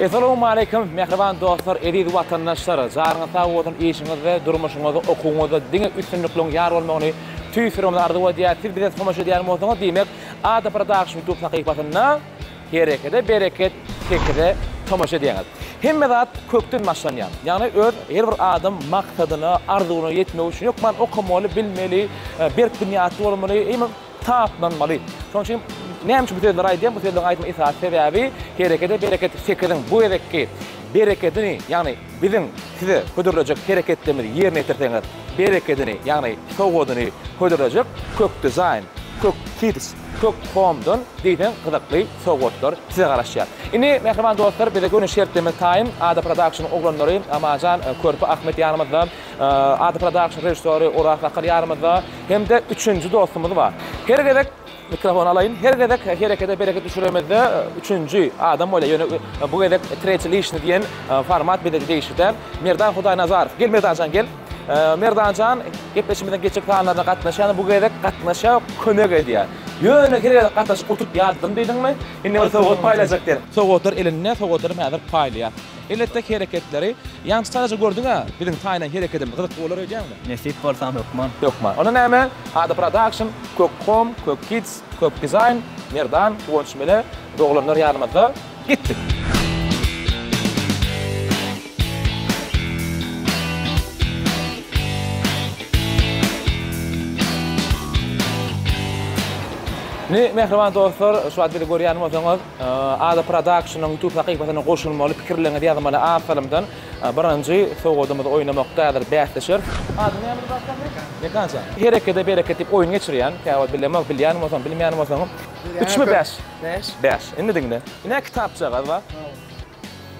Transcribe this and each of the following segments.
Assalamu alaykum, mehriban dostlar, aziz vatandaşlar. Zarına sağ olun, işinizde, durmuşunuzda, okuğunuzda, dine üstünlüklerin yar olmağını tüysürümde ardı ve diyatir, bize sonuçta diyelim olsanız demek, Ada Production YouTube sayfasına harekete, bereket, tekede tomaşa diyeniz. Hemmedat kökten başlanyan. Yani her bir adam maksadını, arzusunu yetmek için yok, ben okumalı, bilmeli, bir dünyatı olmalı, hemen taplanmalı. Onun için ne için bu sözleri aydım? Bu sözlerin aydım esas sebebi harekete, bereket, tekeden bu edekke bereketini, yani bizim size hödürlecek hareketlerimizi yerine getirseniz, bereketini, yani soğudunu hödürlecek kök dizayn, kök kids, kök formdan deyden kızıklı soğutlar size karışacak. Ini mehriban dostlar, bize günün şertlerimiz tayin, Ada Production oğlanları, Amacan, Körpü Ahmet yanımızda, Ada Production rejisörü Uras Akar yanımızda, hem de üçüncü dostumuz var. Herkese mikrofon alayım. Harekete bereket düşüremezde üçüncü adam öyle yönü bu gedek treçilişini diyen format bir de değişti. Merdan Huday Nazarov. Gel Merdancan gel. Merdancan gepleşimizden geçecek planlarına katlaşan bu gedek katlaşa kömek ediyor. Yönü kerek katlaşıp oturup yardım deydin mi? Şimdi bir soğut paylaşacak der. Soğutlar eline soğutları mağdur paylıyor. Elletteki hareketleri yani sadece gördün ha bizim tayinen hareketimiz kızık olur öyle mi? Nesip varsam yokman. Yokman. Onun hemen Ada Production, Kök Home, Kök Kids, Kök Design, Merdan, Kuvonçmeli, doğulanlar yanımızda gittik. Ne mehriban dostlar, şu adlı görüyanım olsanız, Ada Production'ın YouTube sayfasına qoşulmalı, fikirlerini yazmalı aferimden birinci soğudumuz oynamaktadır, bäsleşir. Ada ne yapdı başkan? Ne kansa? Harekete bereket dip oyun geçiriyen, kağıt bilemek, bilyanım olsan, bilmeyanım olsan. 3 mü 5? 5. Ne deginde? Ne kitapça var?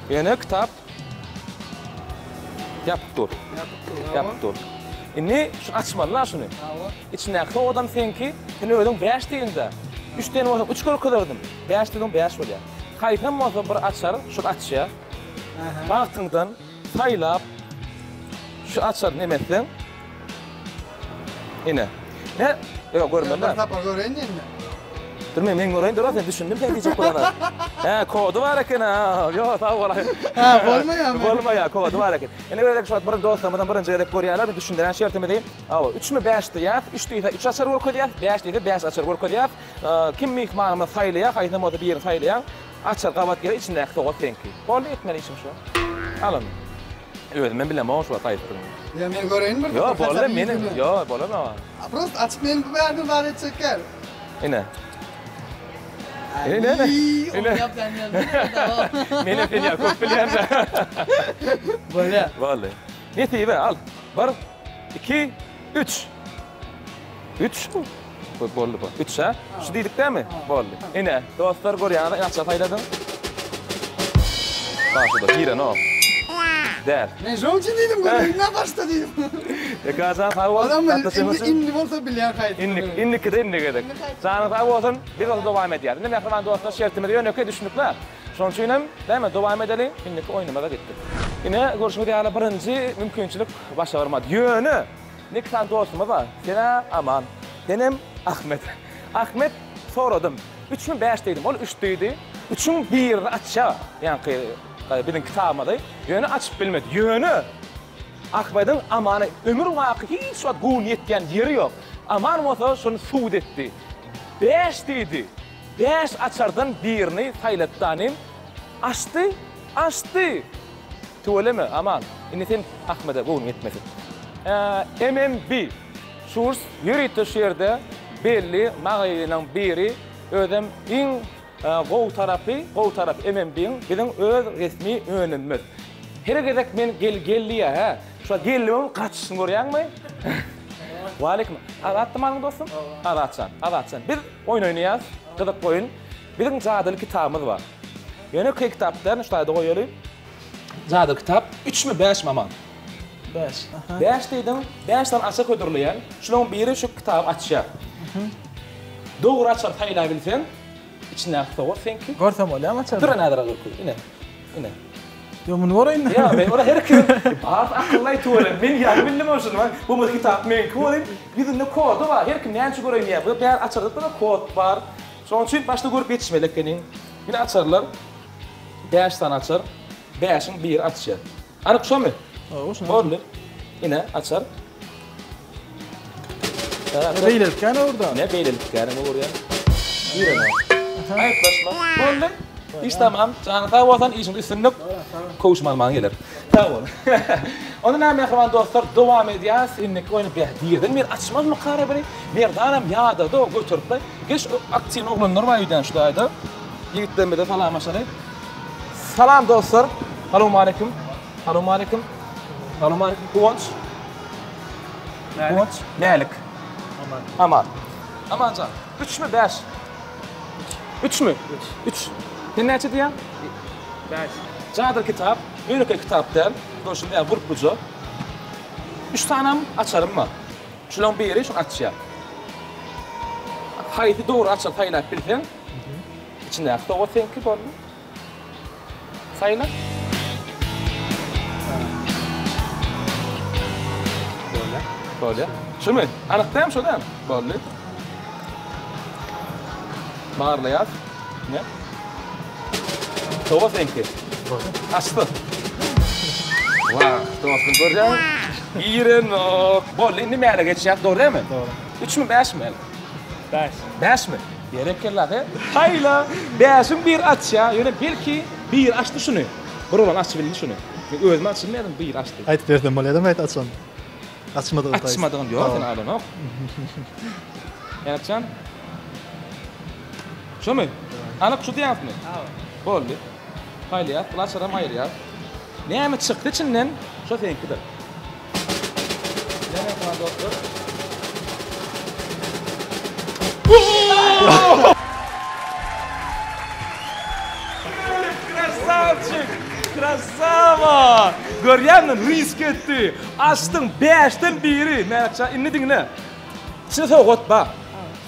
Yine kitap. Yaptır. Inni şu açmadılar şunu. İçine soğudan senki, seni ödün 5 deyinde. 3 tane olsa 3 kere kıdırdım. 5 dedim 5 oluyor. Kayfam olsa bir açar, şu açıyor. Baktığından saylap, şu açar ne metlen. Yine. Ne? Yok görmem ben. Tapa göreyim mi? Durmayayım, ben göreyim durasın, düşündüm sen diyecek kulağına. Kodu var ekin ha. Yok, sağ ol. Olma ya. Olma ya, kodu var ekin. Yani böyle şu an bir dostlarımdan birinci yedek koruyalar, bir düşündüren şertimi deyim. 3 mü 5 deyip, 3 deyip 3 açar vur koyuyor, 5 deyip 5 açar vur koyuyor. Kim mihmanımı saylayak, hayatım orada bir yerini saylayak, açar kavat gelir, içinde soğuk tenki. Böyle etmeli işim şu. Alın. Evet, ben bilemem o şu an sayfırım. Ya ben göreyim mi? Yok, böyle benim. Yok, böyle mi? Prost açmayın bu verdim var et çeker. Yine. Ne? Onu yap ben yazdım. Mene fenya kopilyan. Böyle. Vallahi. Ne tiye al. 1 2 3. 3 mu? Bollu bu. 3 ha? Şu dedik değil mi? Bollu. Yine dostlar görüyorlar, açça faydadan. Başladı. Yine no. Der. Ben joncu dedim göreyim ne başta dedim. Kazan sağ ol. Adam inni olsa bilyan kayıt. İnnik gedek. Sana sağ olsun. Bir de devam et yani. Ne mehriban dostlar şertimi diyor ne düşündükler. Son şeyim değil mi? Devam edelim. İnnik oynamada gittik. Yine görüşmede hala birinci mümkünçülük başa varmadı. Yönü. Ne kadar dostum var. Sana aman. Benim Ahmet. Ahmet soradım. 3 mü 5 dedim. O 3 dedi. 3'ün birini açsa. Yani benim kitabımda yönü açıp bilmedi. Yönü Ahmet'in amanı ömür vakı hiç vaat gun yetken yeri yok. Aman olsa şunu suud etti. 5 dedi. 5 açardan birini saylattanım. Açtı. Tuğle mi? Aman. İni sen Ahmet'e gun yetmesin. MMB. Şurs yürüytü şehirde belli mağayının biri ödem in Gov tarafı MMB'nin bizim öz resmi önümüz. Her gedek men gelliye ha. Şu gellimim kaçsın görüyor musun? Valeyküm. Arattım hanım dostum? Aratsan. Bir oyun oynayacağız. Kıdık oyun. Bizim zadılı kitabımız var. Yani kitaptan şu da koyuyorum. Zadılı kitap 3 mü 5 mi aman? 5. 5 dedim. 5'ten açık ödürleyen. Şunun biri şu kitabı açacak. Doğru açar sayılabilsen. İçine soğuk senki. Görsem öyle ama çabuk. Dur ne kadar koy. Yine. Yo bunu var oyunda. Ya ben orada herkes bazı akıllay tuğalım. Ben yardım bilmiyorum ben. Bu kitap men koyayım. Bizim ne kodu var. Herkes ne ançı göreyim ya. Bu bir açardık da kod var. Son için başta görüp yetişmedik benim. Yine açarlar. 5 tane açar. 5'in bir açıyor. Anık şu mu? O şunu. Bolly. Yine açar. Beyler kan orada. Ne beylelik yani bu oraya. Bir ana. Hayır başla. Bolly. İş tamam. Canı ta vatan işin üstünlük. Koşman gelir. Tamam. Onun hem mehriban dostlar devam ediyaz. İnnek oyunu behdiyedin. Bir açmaz mı karabını? Bir danam yağda da götürüp de. Geç aktivin oğlanlar var yüden şuradaydı. Yiğitlerime de falan maşallah. Salam dostlar. Assalamu aleyküm. Assalamu aleyküm. Assalamu aleyküm. Kuvonç. Kuvonç. Melik. Aman. Aman can. 3 mü 5? 3 mü? 3. Sen neçe diyen? 5. Cadır kitap. Ünlü kitaptan. Doşun ya vurpucu. 3 tanem açarım mı? Şulan biri şunu açıyor. Haydi doğru açar sayılar bilsen. İçinde yaptı o senki böyle. Sayılar. Böyle. Şu mu? Anlattım şu değil mi? Böyle. Bağırla yaz. Ne? Tova senki. Açtı. Vah, dostum göreceğim. İğren o. Böyle ne meğere geçecek doğru değil mi? Doğru. 3 mü 5 mi? 5. 5 mi? Gerek yok he. Hayla 5'in bir aç ya. Yani belki bir açtı şunu. Buradan açabildi şunu. Özüm açılmadım bir açtı. Ayt verdim bolýar da ayt açan. Açmadı da. Açmadığın yok sen alın o. Yapcan. Şu mu? Anık şu diyen mi? Bolly. Hayli ya. Ulaşaram hayır ya. Ne mi çıktı içinden? Şu seninkidir. Ne yapalım dostlar? Krasavçık! Krasava! Görýänmi? Risk etdi. Açdın 5'ten biri. Näçe inni diňle. İçine soğuk ba.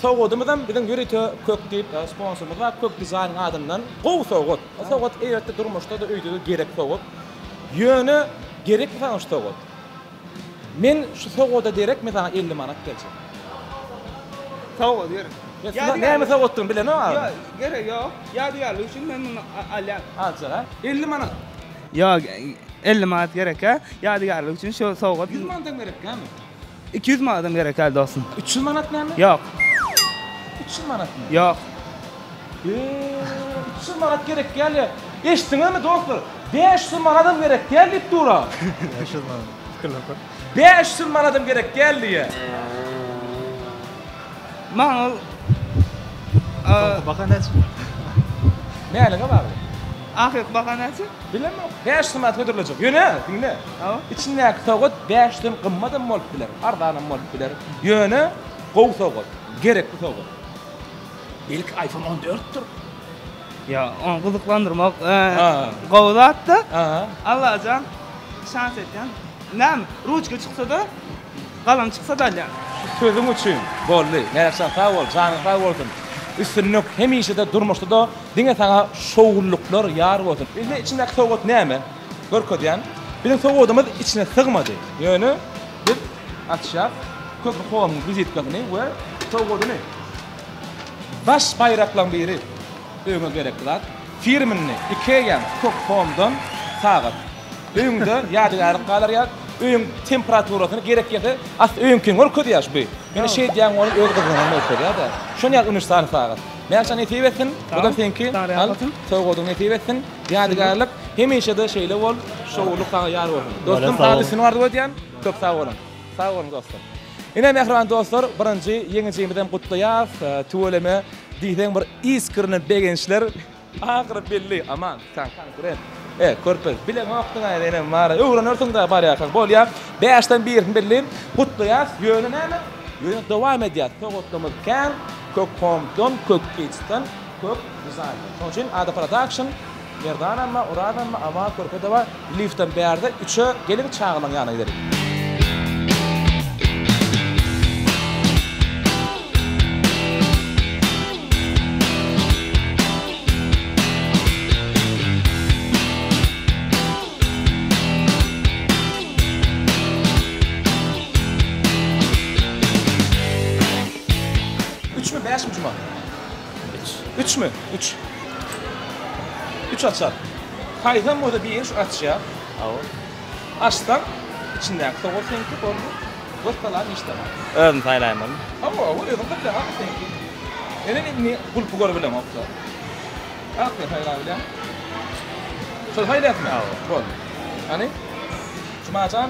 Soğudumdan bilen görüntü kök deyip sponsorumuz var. Kök dizayn adamdan. Gow soğuk. O soğuk evde durmuşda da öýde gerek soğuk. Yönü gerek mi sana şu soğuk? Men şu soğuda derek mi sana 50 manat gelecek? Soğuk diyor. Ya ne mi soğuttun bilen o abi? Yok, gerek yok. Yadigarlık için ben bunu alayım. Alça ha? 50 manat. Yok, 50 manat gerek ha. Yadigarlık için şu soğuk. 100 manat gerek mi? 200 manat gerek ha dostum. 300 manat ne mi? Yok, 300 manat mı? yok. 300 manat gerek geldi. Eşitdin mi dostlar? 500 manat gerek geldi dura. 500 manat gerek geldi ya. Mağıl... Bakan aç. Ne alaka var? Ahiret bakanası. Bilemem. 500 manat götürülecek. Yöne, dinle. Ama İçindeki soğuk 500'den kımmadan mol biler. Ardanan mol biler. Yöne, gow soğuk. Gerekli soğuk. İlk iPhone 14'tür. ya onu kızıklandırmak. Ha. Kovda attı. Aha. Allah can. Şans etken. Nem? Ruçka çıksa da, kalan çıksa da alayım. Sözüm için bolly. Neresen sağ ol, canın sağ olsun. Üstünlük hemişe de durmuştu da dine sana şoğulluklar yar olsun. Bizde içindeki soğuk ne mi? Görkod yani. Bizim soğuğumuz içine sığmadı. Yani bir açacak. Köprü kovamın vizitkasını ve soğuğu ne? Baş bayraklan biri. Öğüne gerekliler. Firminni Ikeyan kök kovamdan sağıt. Öğünde yadigarlık kalır ya. Öğün temperaturasını gerek yedi. As öğün kim olur kötü yaş bu. Yani şey diyen onu öğün kızgınlarını ölçüyor ya da. Şunu yak ünüştağını sağıt. Meğersen netiye etsin. Bu da senki. Al. Soğuğudun netiye etsin. Yadigarlık. Hemişe de şeyle ol. Şoğuluk sana yar olsun. Dostum kardeşini vardı o diyen. Çok sağ olun. Sağ olun dostum. Yine mehriban dostlar. Birinci yeňiňimizden gutlaýar. Tuweleme diýden bir iskirni begençler. Ahir belli. Aman. Kan gören. Körpez. Bilen wagtyň aýdyna mara. Öwrenirsiň da bar ýakan. Bolýar. 5'ten 1 belli. Gutlaýar. Ýöne näme? Ýöne dowam edýär. Togotlamy kan. Kök komdan, kök geçden, kök dizayn. Şoň üçin Ada Production yerdan amma, uradan amma, ama körpede var. Liften berde 3'e gelip çağılan ýana giderik. Üç mü? 3 açar. Kaydan moda bir iş açya. Awa. Açtan içindeki soğuk senki oldu. Bostalar işte. Özüm saylayman. Ama o özüm de ha senki. Ne pulpu görbilem hafta. Aklı hayran. Şol hayratma. Bol. Hani Cumacan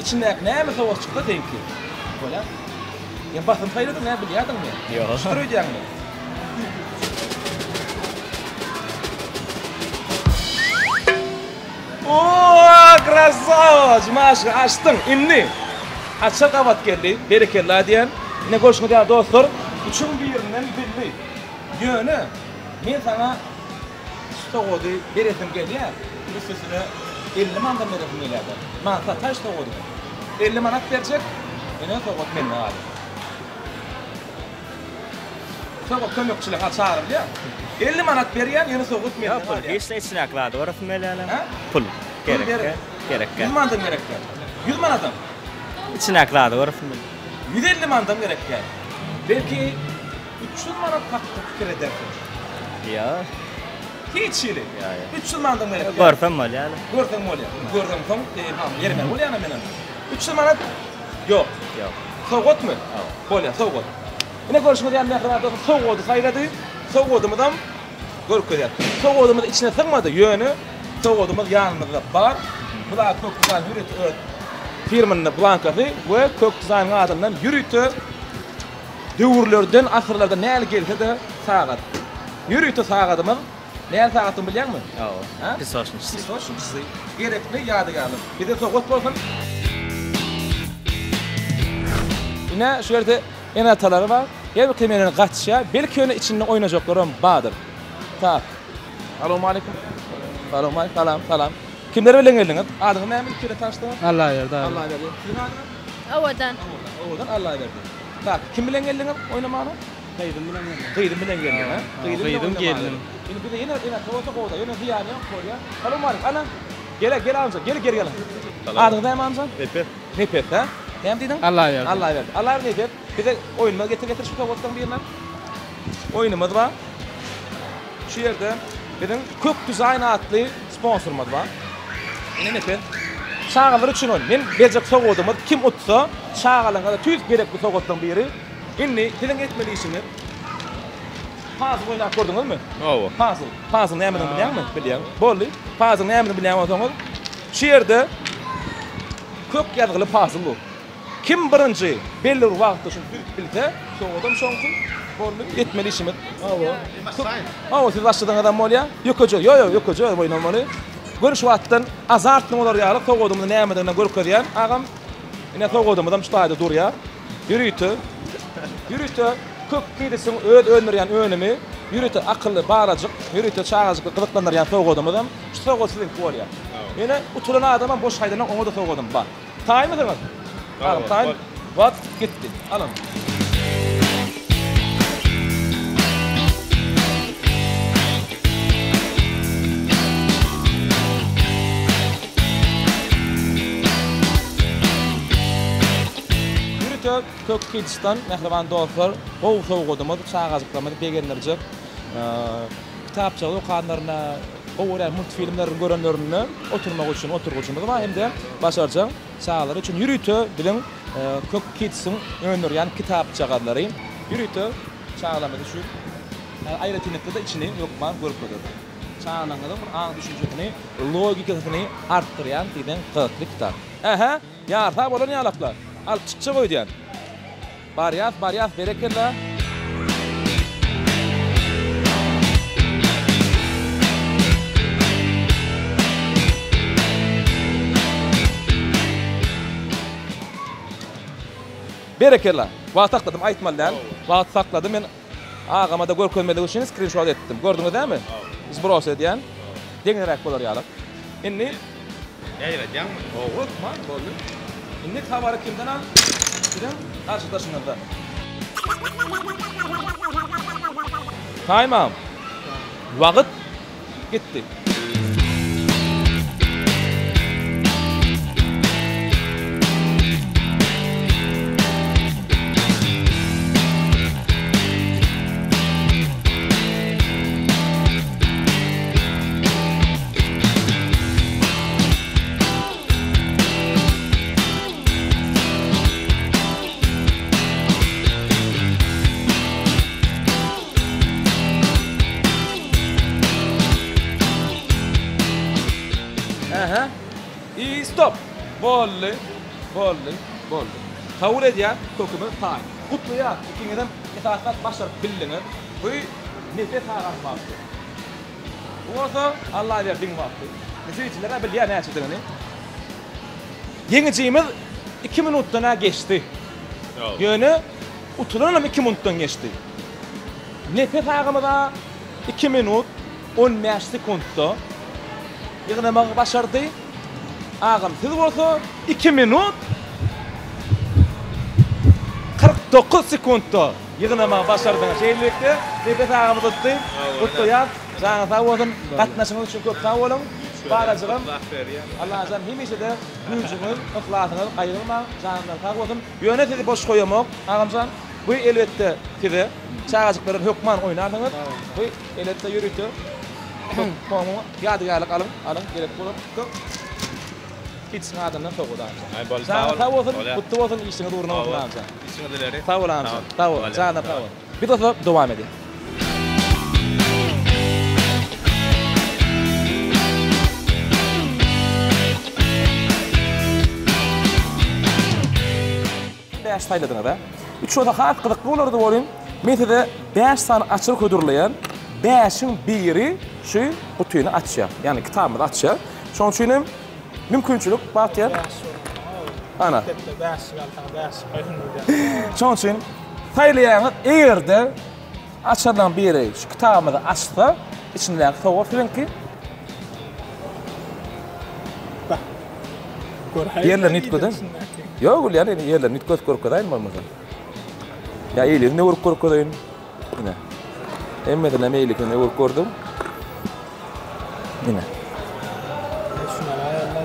içindeki ne mi soğuk çıktı senki. Böyle. Ya basın hayratı ne biliyordun mu? Yok. Şurayacağım mı? Ooo, krasava! Cumaşka açtın, inni. Açsa kavat geldi, berekella diyen. Yine görüşme diyen dostlar. Üçün birinden bildi. Yönü, men sana stoğudu, beretim geldi ya. Üstüsüne 50 mandan beretim geldi. Mansa taş stoğudu. 50 manat verecek, yine stoğut menle aldı. Stoğut kömekçilik açarım ya. 50 manat veriyen yine stoğut menle aldı. Pul geçse içine akladı. Orası melele. Ha? Pul. Gerek. 100 mandan gerek gel. 100 manatım. İçine akladı. Orası melele. 150 mandan gerek gel. Belki 300 manat kattı fikir edersin. Ya. Hiç iyi. Ya. 300 mandan gerek gel. Görfem melele. Gördün mü ya? Gördüm son yerime ol yana menen. 300 manat yok. Yok. Soğut mu? Bol ya soğut. Yine görüşme diyen ne kadar soğudu sayladı. Soğudumdan görküyor. Soğudumuz içine sığmadı yönü. Soğudumuz yanımızda var. Bu da çok güzel yürütü. Firmanın blankası ve çok güzel adamdan yürütü. Döwürlerden, asırlardan näle gelse de sagat. Yürütü sagatımız. Näle sagatını bilýär mi? Awa. Ha? Pis olsun. Siz hoşsunuz. Gerekli ýadygarlyk. Bir de soğut bolsun. Yine şu yerde en ataları var. Yer kemerini kaçışa, belki öyle içinde oynayacaklarım badır. Tak. Assalamu alaikum. Assalamu alaikum. Salam. Kimler bilen geldiniz? Adını ne mi kire tanıştınız? Allah verdi. Allah verdi. Sizin adınız? Avadan. Oğlan Allah verdi. Tak. Kim bilen geldiniz oynamağına? Kaydım bilen geldim. Kıydım bilen geldin ha? Kıydım geldim. Şimdi bir de yine tavata kovda, yine ziyani yok koyuyor. Assalamu alaikum. Ana. Gel amca, gel. Adını ne amca? Nepet ha? Ne dedin? Allah verdi. Allah verdi. Allah verdi Nepet. Bir de oyunuma getir şu tavattan bir yerden. Oyunumuz var. Şu yerde bizim Kök Design adlı sponsorumuz var. Yine Nepet. Çağalar için oyun. Men berjek soğudumuz kim utsa çağalarına tüz gerek bu soğuttan biri. Inni tilin etmeli işini. Puzzle oynap gördünüz mü? Awa. Puzzle ne emredin bilýär mi? Bilýär. Bolly. Puzzle ne emredin bilýär bolsaňyz. Şu yerde kök ýazgyly puzzle bu. Kim birinci belli bir wagtda şunu bilse, soňadan şoňky bolly etmeli işimiz. Awa, siz başladan adam bolýar. Yok hoca oynamaly. Görüş wagtdan azartly bolar ýaly, soňadan nämedigini görkezýän agam. Ine soňadan şutaýda durýar. Yürütü kök gidesin öldürýän önümi, yürütü akıllı barajyk, yürütü çağajyk gyzyklanýan soňadan şu soňa silen bolýar. Ene utulan adama boş haýdana oňa da soňadan bar. Taýmydyňyz? Taým. Wat gitdi. Alın. Türkistan mehriban dostlar, o soğudumuz, çağazıklamız, begenlerce kitapçalı okanlarına, oğuran multifilmlerin görenlerine oturmak için oturguçumuz var. Hem de başaracağım sağları için yürütü bilin kök kitsin önür yani kitapçalarları yürütü çağlamada şu ayrıtınlıkta da içini yokman görüp koyuyor. Çağlanmadan an düşüncesini, logikasını arttıran diden kağıtlı kitap. Aha, yarta bolan yalaklar. Al çıkça koy diyen. Baryaf, berekella. Berekella. Vaat sakladım, aytmallan. Vaat sakladım, men ağama da görkönmedi üçün screenshot ettim. Gördünüz değil mi? Zbros ediyen. Deňeräk bolar ýaly. Inni Ýaýradýan mı? oğul, man boldy. Inni tabary kimden al? Sizden arkadaşınızda. Taýmam. Wagt gitti. Stop. Bolly. Tavur edýär, kökümi taý. Gutlaýar, ikiňeden esasat başlar bildiňiz. Bu nefes ağarmakdy. Orada Allah berdiň wagty. Nesçilere bilýär näçe diňini. Yeňijimiz 2 minutdan geçti. Ýöne utulanam 2 minutdan geçti. Nefes ağamyda 2 minut 15 sekundda ýygnamak başardy. Ağam siz bolsa 2 minut 49 sekundda ýygnamak başardyňız. Şeýlelikde nefes ağamy tutdy. Tutýar. Jaňa sag bolsun, gatnaşyňyz üçin köp sag bolun. Barajygym. Allah azam hemişe de güýjüňiz, ihlasıňyz gaýrylma. Jaňdan sag bolsun. Ýöne sizi boş goýamak. Ağamjan, bu elbetde size çağajyklaryň hökman oýnardyňyz. Bu elbetde ýürütdi. Komu ýadygarlyk alın, gerek bolar. Hiç adamdan soğudan. Sağ olsun, mutlu olsun, işini doğruna olsun. İşini dilerim. Sağ ol amca. Sağ ol. Sağ ol. Bir de devam edin. Beş sayladığına da. Üç oda hak kılık bolardı olayım. Mesela 5 sani açılık ödürleyen 5'in biri şu kutuyunu açıyor. Yani kitabını açıyor. Şunun için mümkünçülük bahtiyar. Ana. Şunun için saylayanı eğer de açılan biri şu kitabını açsa içinden soğuk filan ki yerler nit kodan. Yok yani yerler nit kodan mı mesela? Ya iyilik ne vur kodan? Yine. Emmeden ne iyilik ne vur kodan? Yine.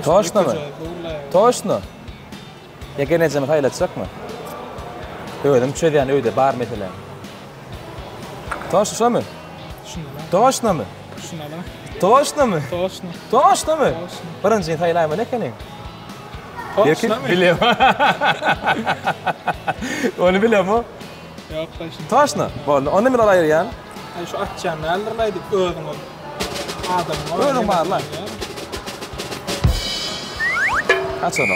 Toşna mı? Toşna. Ya genelceme haylatacak mı? Öyle çödeyen öyle bar mesela. Toşna mı? Toşna mı? Toşna mı? Toşna mı? Birinci haylayma ne kenin? Toşna mı? Biliyorum. Onu biliyor mu? Yok başım. Toşna. Onu mu alayır yani? Şu atacağını aldırlaydık öldüm onu. Adam Öldüm var lan. Aç onu.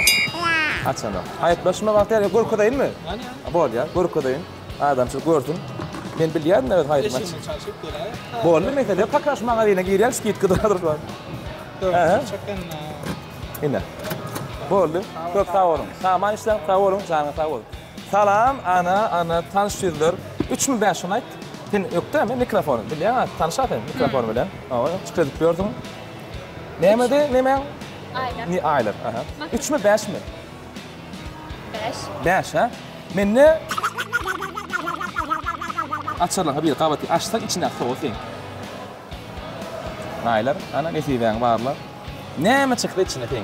Aç onu. Hayat başıma baktı ya, korkudayın mı? Yani Bol ya, korkudayın. Adam şu gördün. Ben biliyordum evet hayat maç. eşimle çalışıp geliyor. Bol mu mesela pakaşmağa yine giriyel skit kıdadır var. Çakın. Yine. Bol. Çok sağ olun. Sağ işte sağ olun, canına sağ olun. Salam ana tanıştırılır. 3500 ait. Sen yok değil mi mikrofonu? Biliyor musun? Tanışatın mikrofonu bilen. Aa, çıkardık gördün mü? Neydi? Neymen? Aylar. Ni aylar. Aha. 3 mü 5 mi? 5. 5 ha? Men ne? Açarlar bir qabatı açsak içinde soğuk sen. Aylar, ana ne diyen varlar. Ne mi çıktı içine peki?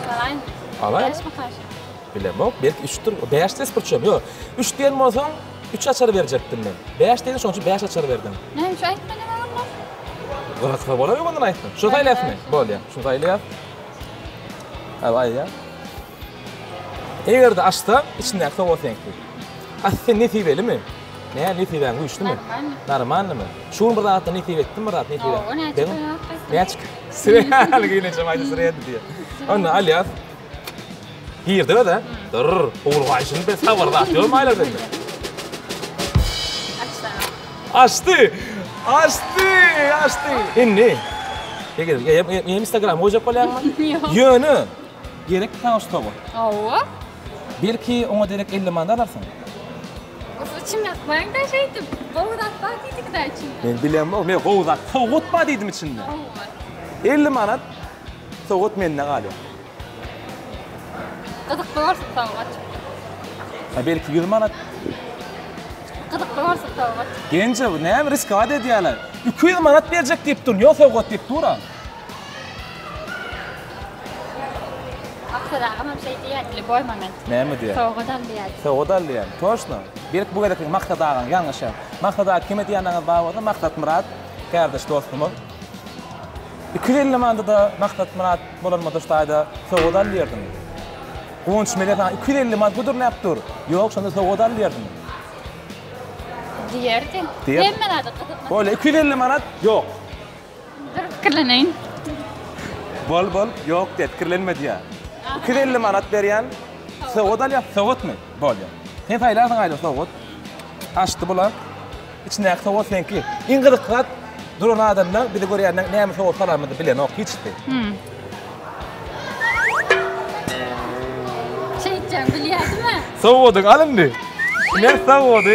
Salayın. Alay. 5 mi karşı? Bilemem. Belki 3'tür. 5 des pırçım. Yok. 3 diyen olsam 3 açarı verecektim ben. 5 dedin sonuçta 5 açarı verdim. Ne şu aytmadım ama. Gıraksa bola yok ondan aytdım. Şu saylayat mı? Bol ya. Şu saylayat. Ay ya. Eğer de açsa içinden soğuk sen. Aslında ne tibeli mi? Ne tibeli bu işte mi? Normal mı? Şuun burada hatta ne tibeli ettim mi rahat ne tibeli? O ne çıkıyor? Ne çık? Sıraya yine çamaydı sıraya diye. Onu aliyat. Girdi mi de? Dur. Oğul vayşını ben savarda atıyorum aylar dedi. Açtı. İnni. Yem Instagram hoca koyan mı? Yok. Yönü. Gerek tanış tabu. Oo. Belki ona direkt 50 manat alarsın. O içim yapmayın da şeydi. Boğudak bakıydık da içinde. Ben bilmem o. Ben boğudak soğutma dedim içinde. 50 manat soğut menden alıyor. Gıdık doğursun tavuğaç. Belki 100 manat. Gıdık doğursun tavuğaç. Gence bu ne risk vaat ediyorlar. 200 manat verecek deyip dur. Yok soğut deyip dur. Aksada ama şey diyetli boy moment. Ne mi diyor? Soğudan diyet. Soğut alıyor. Toşna. Belki bu kadar maqtadağın yanlış. Maqtadağı kime diyanına bağlı? Maqtat Murat. Kardeş dostum. 250 manada da Maqtat Murat bolanma dostayda soğut alıyordum. Qonç melatan 250 manat budur ne yaptır? Yok şunda soğut alıyordum. Diyerdi. Diyer. Hemen adı kıdıkma. Böyle 250 manat yok. Dur kirleneyin. Bol, yok dedi, kirlenmedi ya. 250 manat berýän, soğut alyap, soğut mu? Bol ya. Sen saylarsın aýda soğut. Açtı bular. İçine soğut senki. İň gyzyklat duran adamlar bir de görýärler näme soğut salamydy bilen ok hiçdi. Şeyitcan biliyordu Soğudun alındı. Ne soğudu?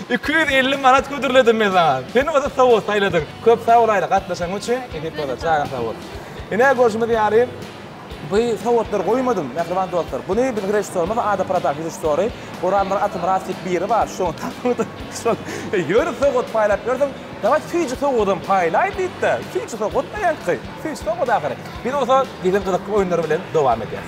250 manat götürledim ben sana. Seni o da soğut sayladın. Köp soğulayla katlaşan üçin, edip ola, çağın soğut. Ne görüşmedi yani? Bu soğutları koymadım, mehriban dostlar. Bunu bir restoranı ve ada product restoranı. Oranlar atım rastik biri var. Şu an tanıdı. Yürü soğut paylayıp gördüm. Dava füyücü soğudum paylayıp bitti. Füyücü soğut da yankı. Füyücü soğut da akırı. Bir de olsa bizim kızık oyunları bilen devam edeceğiz.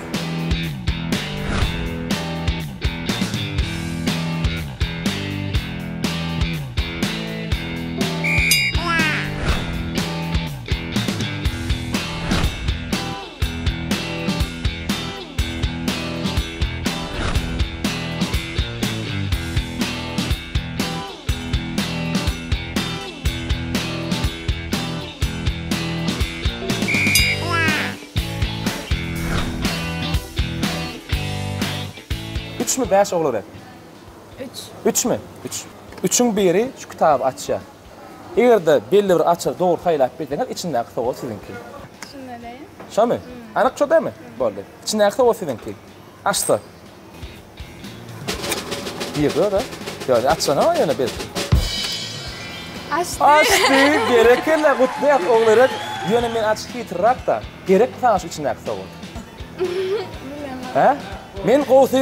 Üç mü, beş olur hep? Üç mü? Üç. Üçün biri şu kitabı açıyor. Eğer de belli bir açır, doğru sayılayıp bildiğiniz içindeki soğuk sizinki. Şunları. Şu mu? Anak çok değil mi? Böyle. İçindeki soğuk sizinki. Açtı. Bir da. Böyle açsana yana bir. Açtı. Açtı. Gerekirle kutlayak oğlarak yönü men açık yitirak da. Gerek sana şu içindeki soğuk. He? Men qoğusu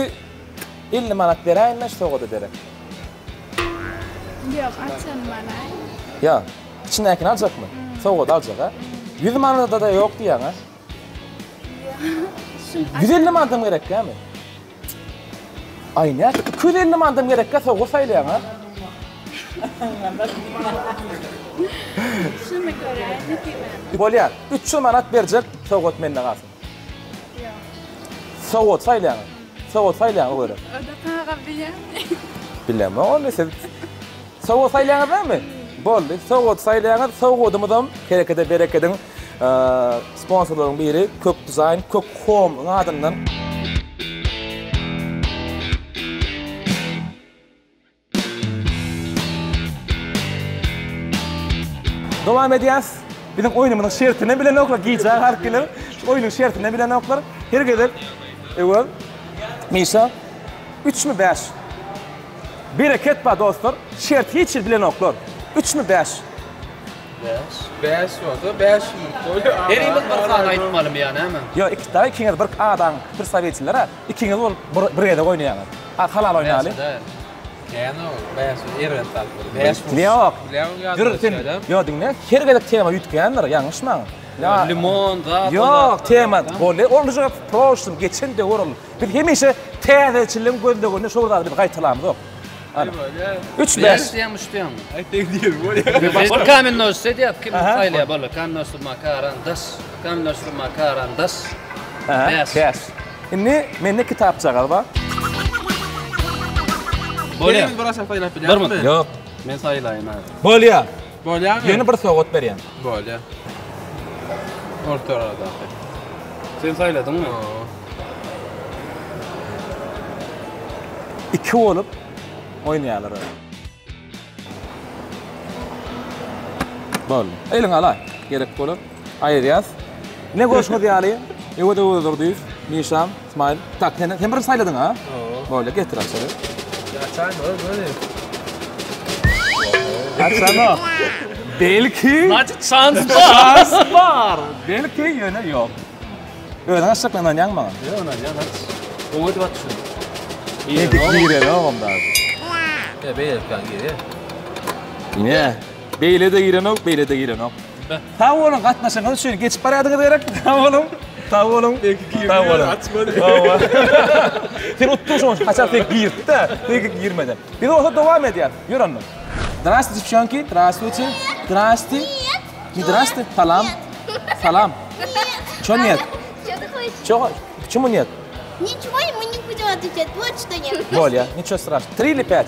50 manat berayinmiş soğuk ederek. Yok açalım bana. Ya, içindekini alacak mı? Soğuk alacak ha? 100 manada da yok diyen ha? 150 manatım gerek ya mı? Ay ne? 250 manatım gerek ya soğuk saylayan ha? Şunu göre ne diyeyim? Bolyan, 300 manat verecek soğuk menne kalsın. Yok. Soğuk saylayan. Soğuk saylayan o kadar. O da para bilen. Bilemem onu siz. Soğuk saylayan değil mi? Boldu. Soğuk saylayan, soğudumuzun kerekede berekedin sponsorların biri Kök Design, Kök Home adından. Devam edeceğiz. Bizim oyunumuzun şertini bilen oklar giyeceğiz herkeler. Oyunun şertini bilen oklar. Her gelir. Evet. Misal 3 mü 5? Bereket var dostlar. Şert hiç bilen oklar. 3 mü 5? 5 oldu, 5 oldu. Herimiz bir sana aytmalım yani hemen. Yo, ikiniz bir adam, bir sovetçiler ha. İkiniz ol bir yerde oynayanlar. Halal oynayalı. Yani o 5 evren talpı. 5 yok. Dur sen. Yo dinle. Her gelik tema yutkanlar yanlış mı? Limon, zat. Yok tema. Böyle olacak proştum geçen de oral. Bir hemişe teadeçilim gözde görünüyor. Şurada bir kayıtlamız yok. 3 5. Isteyen isteyen. Aytek değil böyle. Bir kamin nostu diye kim sayılıyor böyle. Kamin nostu makaran das. Kamin nostu makaran das. Beş. Şimdi menne kitapça galiba. Böyle. Herimiz bir aşağı sayılap bilen mi? Yok. Men sayılayım abi. Böyle ya. Böyle mi? Yeni bir soğut berýän. Böyle. Orta arada. Sen sayıladın mı? 2 olup oynayalar. Böyle. Elin alay. Gerek bolup ayırýas. Ne görüşme diýäli? Ýa-da durduyuz. Nişan, İsmail. Tak, sen bir sayladın ha? Böyle getir açarı. Ya çay böyle. Açsana. Belki. Şans var. Şans var. Belki yöne yok. Öyle nasıl saklanın yan mı? Yok lan ya lan. Oğuz bak şu. İyi de oğlum da. Ya beyler kan geri. Yine. Beyle de giren ok, beyle de giren ok. Tamam oğlum katnaşın şöyle geçip paradığınız gerek. Tamam oğlum. Tamam oğlum. Tamam oğlum. Açmadı. Tamam. Sen otursun, kaçar tek girdi de, tek girmedi. Bir de olsa devam ediyor. Yürü onu. Здравствуйте, девчонки. Здравствуйте. Здравствуйте. Не здравствуйте. Салам. Салам. Чё нет? Что ты хочешь? Чё? Почему нет? Ничего, и мы не будем отвечать. Вот что нет. Боля, ничего страшного. 3 или 5?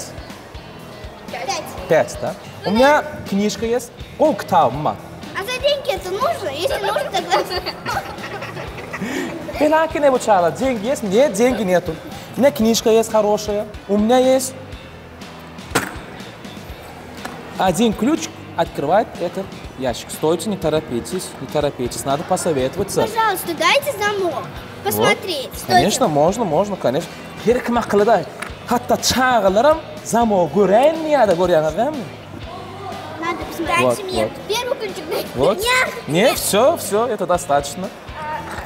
5. 5, да? У меня книжка есть. О, китабым бар. А за деньги это нужно? Если нужно, тогда... Пелаки не обучала. Деньги есть? Нет, деньги нету. У меня книжка есть хорошая. У меня есть один ключ открывает этот ящик. Стойте, не торопитесь, не торопитесь. Надо посоветоваться. Пожалуйста, дайте замок. Посмотреть. Вот. Конечно, можно, конечно. Керек мақлada. Hatta çağlarım zamok görünmüyor da görüyorsunuz. Надо посмотреть мне первый ключик. Вот. Нет, все, это достаточно.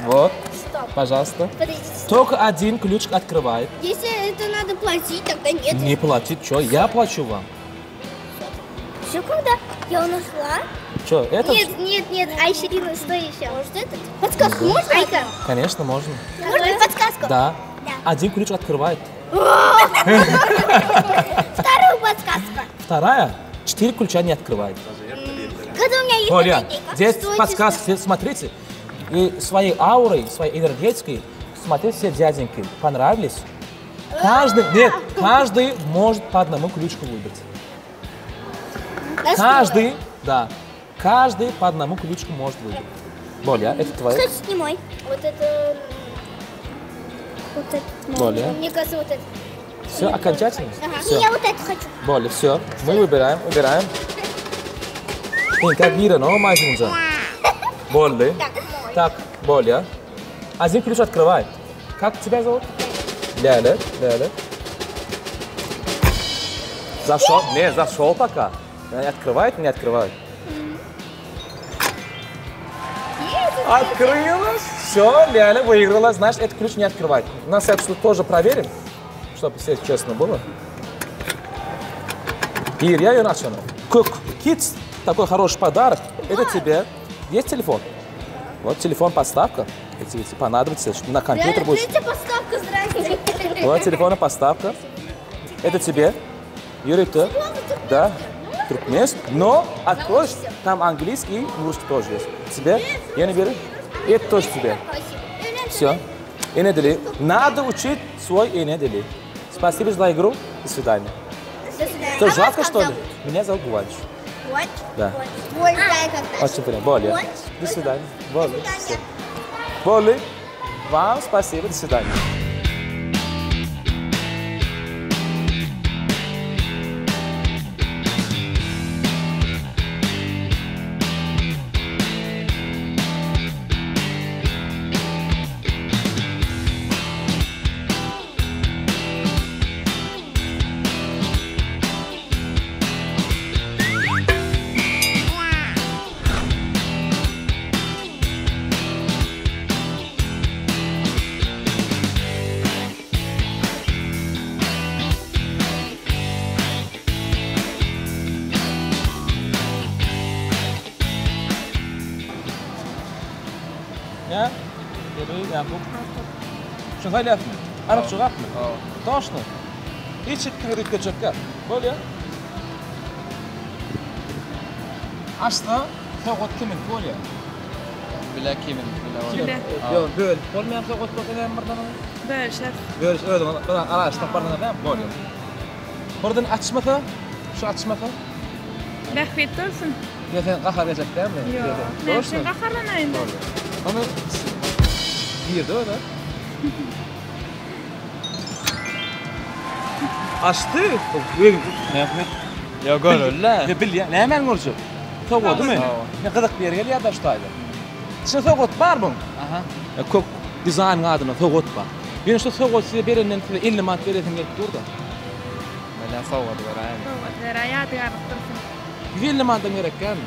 Вот. Стоп. Пожалуйста. Подождите. Только один ключик открывает. Если это надо платить, тогда нет. Не платить, что? Я плачу вам. Все, когда я нашла? Что, это? Нет, Айшерина, стой еще. Может этот? Подсказку можно? Айка? Конечно, можно. Можно подсказку? Да. Один ключ открывает. Вторую подсказку. Вторая. 4 ключа не открывает. Когда у меня есть Оля, такие, здесь стойте, подсказки, смотрите. И своей аурой, своей энергетикой, смотрите, все дяденьки понравились. Каждый может по одному ключку выбрать. Каждый, да. Каждый по одному ключку может выбрать. Боля, это твое. Кстати, не мой. Вот это... Вот это. Боля. Мне кажется, вот это. Все, окончательно? Ага. Все. И я вот это хочу. Боля, все. Мы выбираем. Как Вира, но мажинза. Боля. Так, Боля. Один ключ открывает. Как тебя зовут? Ляля. Зашел? Не, зашел пока. Не открывает. Открылась. Все, Ляля выиграла. Значит, этот ключ не открывает. На всякий случай тоже проверим, чтобы все честно было. И я ее начну. Cook Kids, такой хороший подарок. Это тебе. Есть телефон? Вот телефон поставка. Если понадобится, на компьютер будет. Дайте поставку, здрасте. Вот телефонная поставка. Это тебе. Юрий, ты? Да. Туркменский. Но откроешь, там английский и русский тоже есть. Тебе? Я не беру. И это тоже тебе. Все. Инедели. Надо учить свой инедели. Спасибо за игру. До свидания. Что, жалко, что ли? Меня зовут Буванч. Вот. Да. Вот, как Очень приятно. Боли. До свидания. Боли. Боли. Вам спасибо. До свидания. Ya? Yakup. Şunu haylayapmı? Arap çıqapmı? Toshni. Hech ikki rutga cho'kka. Bo'l ya. Ashta, so'g'ot kimin bo'l ya. Bila kimin? Yo'q, bo'l. Bo'lmayan so'g'ot bo'lgan birdan. Bölüşler. Bo'lish o'zim bilan aralashtirib birdan bo'l ya. Birdan achishmasa, shu achishmasa. Rahmet olsun. Ya sen qahar yashakdanmi? Yo'q. Men sen qaharlanayım. Onu girdi öyle. Açtı. Ne yapıyor? Ya görürler. Ya bil ya. Ne hemen görüşüp? Soğuk değil mi? Ne kadar bir yer geliyor da ştaydı. Sen soğuk var mı? Aha. Ya kok dizayn adına soğuk var. Ben şu soğuk size birinden 50 manat veresin gelip durdu. Bela soğudu verayım. Soğutlara yadigarlık dursun. 50 manat gereken mi?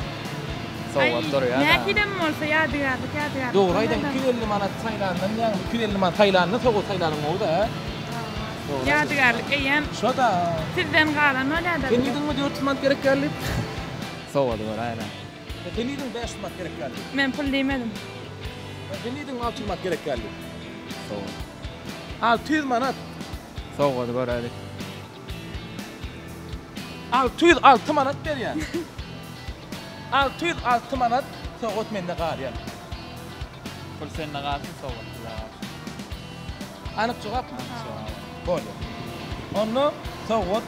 Soğudu duruyor. Ne gidem olsa yadigarlık. Doğru aydan 250 manat Tayland'dan yani 250 manat Tayland'dan soğuk Tayland'ın oldu ha. Yadigarlık eyen Şu da. sizden kalan o ne Sen yedin mi 400 manat gerek geldi? Soğudu verayım. Sen yedin 500 manat gerek geldi. Ben pul demedim. Sen yedin 600 manat gerek geldi. Soğudu. 600 manat. Soğudu verayım. 606 manat ver yani. 606 manat soğut mende qar yani. Pul seninle kalsın soğudu. Anıp cevap mı? Böyle. Onu soğut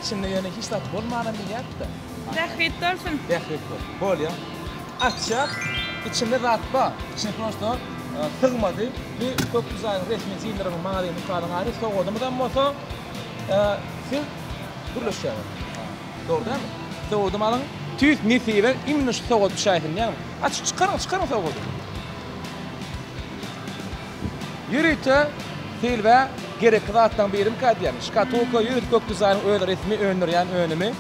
içinde yani hiç tat olmadan bir yaptı. Rahmet olsun. Dehret böyle ya. açacak. İçinde zat var. İçine prosto tığmadı. Bir çok güzel resmi zillerinin mağarayı mukalın ağrı soğudamadan olsa siz duruşacak. Doğru değil mi? Soğudum alın. Tüyüt nesiyle imni şu soğudu şahidin yani. Aç çıkarın soğudu. Yürüyte fil ve gerekli zattan birim kadyan. Şkatolka yürüt kök güzel öyle resmi önür yani önümü.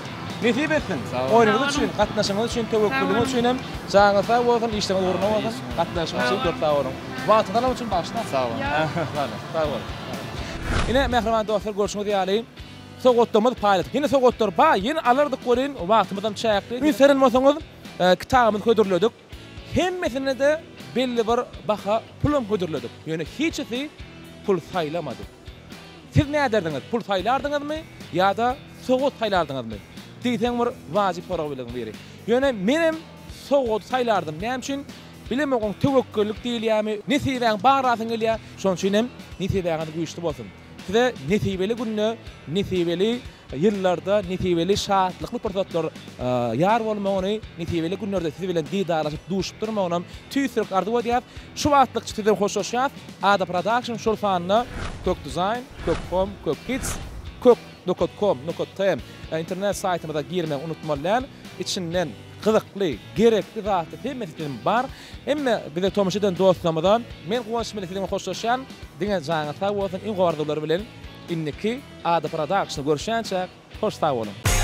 Nesip etsin. Oyununuz için, katnaşınız için, tevekkülünüz için hem sağına sağ olun, işleme uğruna olun, katnaşınız için çok sağ olun. Vatandaşlar için başına. Sağ olun. Sağ olun. Yine mehriban dostlar görüşmek üzere. Soğuttuğumuz paylaştık. Yine soğuttur ba, yine alırdık koyun, vaxtımızdan çayaklı. Ün serin olsanız kitabımızı koydurladık. Hemmesine de belli bir baha pulum koydurladık. Yani hiçbir pul saylamadı. Siz ne ederdiniz? Pul saylardınız mı? Ya da soğut saylardınız mı? Diyten bir vacip para bilen biri. Yani benim soğut saylardım. Ne için? Bilemeğin tevekküllük değil yani. Nesiben bağırasın gel ya. Şonun için hem nesiben güçlü olsun. Size nesibeli günü, nesibeli yıllarda, nesibeli şahatlıklı fırsatlar yar olmağını, nesibeli günlerde sizi bilen didarlaşıp duşup durmağını tüysürük ardı ediyat. Şu vaatlık sizden hoşlaşat. Ada Production şol fanına Kök Design, Kök.com, Kök Kids, Kök.com, Kök.com internet saytımıza girmeyi unutmalar. İçinden kızıklı, gerekli zatı hemmesinden bar. Emme bize tomuşudan dostlarımızdan men kuvaşmeli sizden hoşlaşan dine canı sağ olsun, in vardılar bilen inniki Ada Production görüşençe hoş sağ olun.